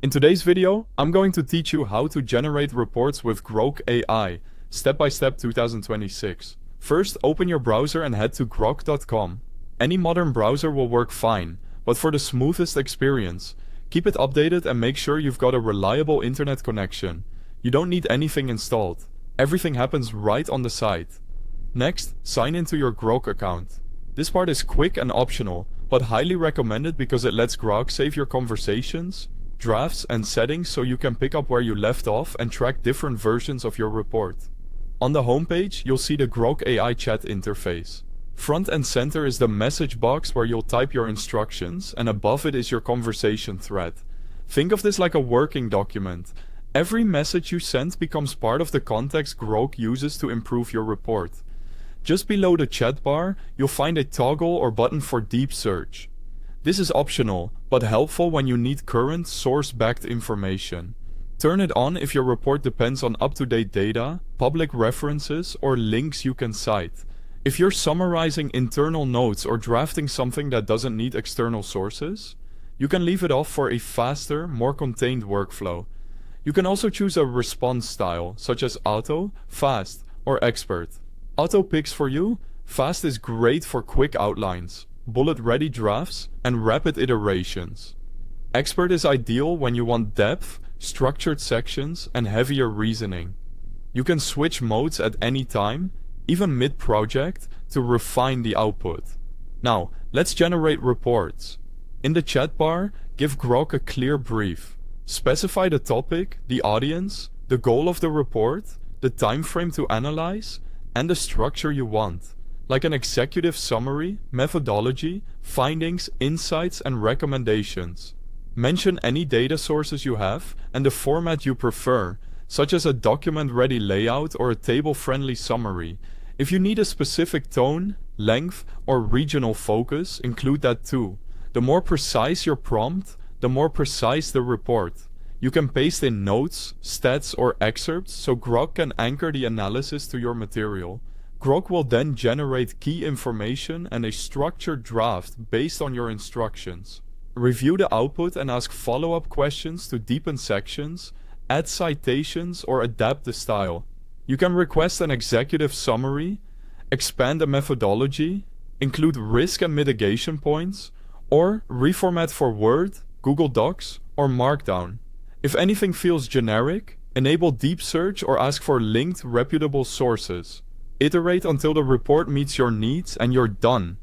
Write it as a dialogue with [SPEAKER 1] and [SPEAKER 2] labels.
[SPEAKER 1] In today's video, I'm going to teach you how to generate reports with Grok AI, step-by-step 2026. First, open your browser and head to grok.com. Any modern browser will work fine, but for the smoothest experience, keep it updated and make sure you've got a reliable internet connection. You don't need anything installed. Everything happens right on the site. Next, sign into your Grok account. This part is quick and optional, but highly recommended because it lets Grok save your conversations, drafts and settings so you can pick up where you left off and track different versions of your report. On the homepage, you'll see the Grok AI chat interface. Front and center is the message box where you'll type your instructions, and above it is your conversation thread. Think of this like a working document. Every message you send becomes part of the context Grok uses to improve your report. Just below the chat bar, you'll find a toggle or button for deep search. This is optional, but helpful when you need current, source-backed information. Turn it on if your report depends on up-to-date data, public references, or links you can cite. If you're summarizing internal notes or drafting something that doesn't need external sources, you can leave it off for a faster, more contained workflow. You can also choose a response style, such as auto, fast, or expert. Auto picks for you. Fast is great for quick outlines, bullet-ready drafts, and rapid iterations. Expert is ideal when you want depth, structured sections, and heavier reasoning. You can switch modes at any time, even mid-project, to refine the output. Now, let's generate reports. In the chat bar, give Grok a clear brief. Specify the topic, the audience, the goal of the report, the time frame to analyze, and the structure you want, like an executive summary, methodology, findings, insights, and recommendations. Mention any data sources you have and the format you prefer, such as a document-ready layout or a table-friendly summary. If you need a specific tone, length, or regional focus, include that too. The more precise your prompt, the more precise the report. You can paste in notes, stats, or excerpts so Grok can anchor the analysis to your material. Grok will then generate key information and a structured draft based on your instructions. Review the output and ask follow-up questions to deepen sections, add citations, or adapt the style. You can request an executive summary, expand a methodology, include risk and mitigation points, or reformat for Word, Google Docs, or Markdown. If anything feels generic, enable deep search or ask for linked reputable sources. Iterate until the report meets your needs and you're done.